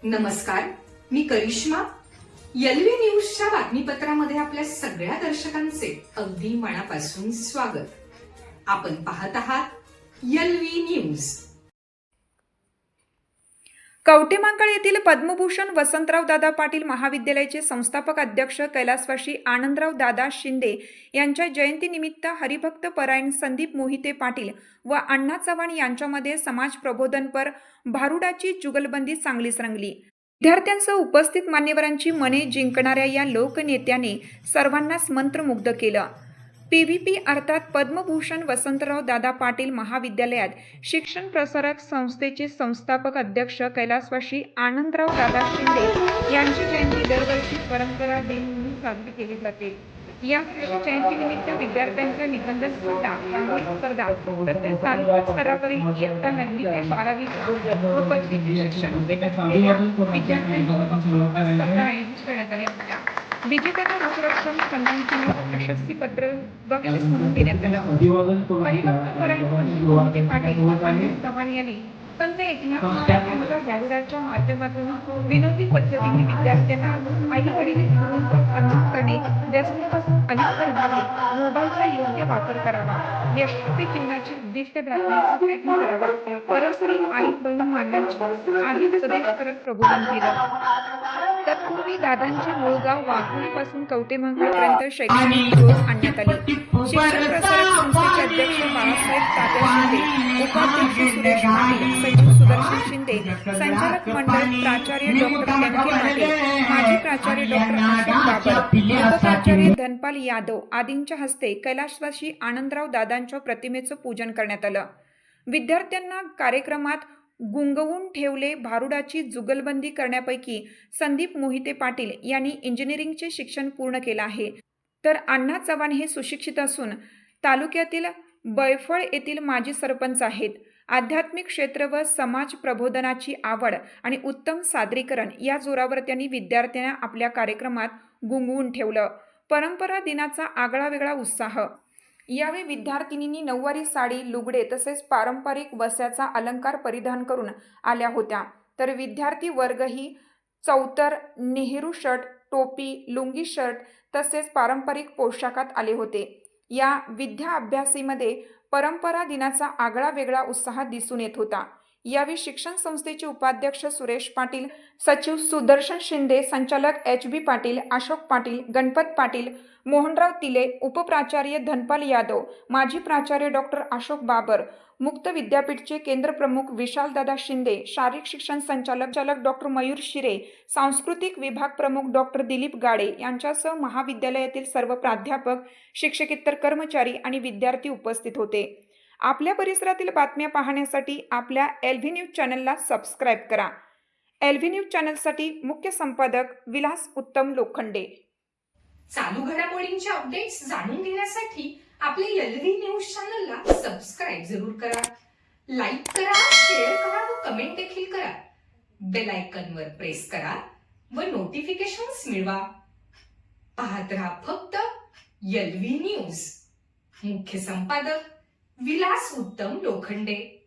नमस्कार, मी करिश्मा. एलव्ही न्यूजच्या बातमीपत्रामध्ये आपल्या सगळ्या दर्शकांचे अगदी मनापासून स्वागत. आपण पाहत आहात एलव्ही न्यूज. कवठेमहांकाळ येथील पद्मभूषण वसंतराव दादा पाटील महाविद्यालयाचे संस्थापक अध्यक्ष कैलासवासी आनंदराव दादा शिंदे यांच्या जयंतीनिमित्त हरिभक्त परायण संदीप मोहिते पाटील व अण्णा चव्हाण यांच्यामध्ये समाज प्रबोधनपर भारुडाची जुगलबंदी चांगलीच रंगली. विद्यार्थ्यांसह उपस्थित मान्यवरांची मने जिंकणाऱ्या या लोकनेत्याने सर्वांनाच मंत्रमुग्ध केलं. PVP अर्थात पद्मभूषण वसंतराव दादा पाटील महाविद्यालयात शिक्षण प्रसारक संस्थेचे संस्थापक अध्यक्ष कैलासवासी आनंदराव दादा शिंदे यांची जयंती दरवर्षी परंपरा दिन म्हणून साजरी केली जाते. या जयंतीनिमित्त विद्यार्थ्यांच्या निबंध स्पर्धा, रांगोळी स्पर्धा तसेच तालुका स्तरावरील इयत्ता 9वी ते 12वी व पदवी शिक्षण विद्यार्थ्यांना आयोजित करण्यात आल्या होत्या. विजेत्यांना रोखरक्कम, सन्मानचिन्ह व प्रशस्तीपत्र बक्षीस म्हणून देण्यात आलं. हरिभक्त परायण मोहिते पाटील आणि चव्हाण यांनी संत एकनाथ यांच्या जाहिराच्या माध्यमातून विनोदी पद्धतीने विद्यार्थ्यांना आई-वडील अनुसरण करणे, व्यसनापासून अलिप्त राहावे, मोबाईलचा योग्य वापर करावा, व्यक्ती चिन्हाचे उद्दिष्ट गाठण्याचा प्रयत्न करावा, परस्पर आई बहीण मानण्याचे आधी सदैव करत प्रबोधन केलं. तत्पूर्वी दादांचे मूळ गाव वाघोलीपासून कवठेमहांकाळपर्यंत शैक्षणिक ग्रोथ आणण्यात आली. शिक्षण प्रसारक संस्थेचे अध्यक्ष बाळासाहेब तात्या शिंदे, उपाध्यक्ष सुरेश पाटील, सचिव सुदर्शन शिंदे, संचालक मंडळ प्राचार्य डॉक्टर कनके पाटील, माजी प्राचार्य डॉक्टर अशोक बाबर, उपप्राचार्य धनपाल यादव आदींच्या हस्ते कैलासवासी आनंदराव दादांच्या प्रतिमेचं पूजन करण्यात आलं. विद्यार्थ्यांना कार्यक्रमात गुंगवून ठेवले. भारुडाची जुगलबंदी करण्यापैकी संदीप मोहिते पाटील यांनी इंजिनिअरिंगचे शिक्षण पूर्ण केलं आहे, तर अण्णा चव्हाण हे सुशिक्षित असून तालुक्यातील बैफळ येथील माजी सरपंच आहेत. आध्यात्मिक क्षेत्र व समाज प्रबोधनाची आवड आणि उत्तम सादरीकरण या जोरावर त्यांनी विद्यार्थ्यांना आपल्या कार्यक्रमात गुंगवून ठेवलं. परंपरा दिनाचा आगळावेगळा उत्साह. यावेळी विद्यार्थिनींनी नऊवारी साडी, लुगडे तसेच पारंपरिक वस्याचा अलंकार परिधान करून आल्या होत्या, तर विद्यार्थी वर्गही चौतर, नेहरू शर्ट, टोपी, लुंगी शर्ट तसेच पारंपरिक पोशाखात आले होते. या विद्याभ्यासीमध्ये परंपरा दिनाचा आगळा वेगळा उत्साह दिसून येत होता. यावेळी शिक्षण संस्थेचे उपाध्यक्ष सुरेश पाटील, सचिव सुदर्शन शिंदे, संचालक HB पाटील, अशोक पाटील, गणपत पाटील, मोहनराव तिले, उपप्राचार्य धनपाल यादव, माजी प्राचार्य डॉक्टर अशोक बाबर, मुक्त विद्यापीठचे केंद्र प्रमुख विशालदादा शिंदे, शारीरिक शिक्षण संचालक डॉक्टर मयूर शिरे, सांस्कृतिक विभाग प्रमुख डॉक्टर दिलीप गाडे यांच्यासह महाविद्यालयातील सर्व प्राध्यापक, शिक्षकेतर कर्मचारी आणि विद्यार्थी उपस्थित होते. आपल्या परिसरातील बातम्या पाहण्यासाठी आपल्या एलव्ही न्यूज चॅनलला सबस्क्राईब करा. एलव्ही न्यूज चॅनलसाठी मुख्य संपादक विलास उत्तम लोखंडे. चालू घडामोडींचे अपडेट्स जाणून घेण्यासाठी आपल्या एलव्ही न्यूज चॅनलला सबस्क्राईब जरूर करा. लाईक करा, शेअर करा व कमेंट देखील करा. बेल आयकॉनवर प्रेस करा व नोटिफिकेशन्स मिळवा. पाहत रहा फक्त एलव्ही न्यूज. मुख्य संपादक विलास उत्तम लोखंडे.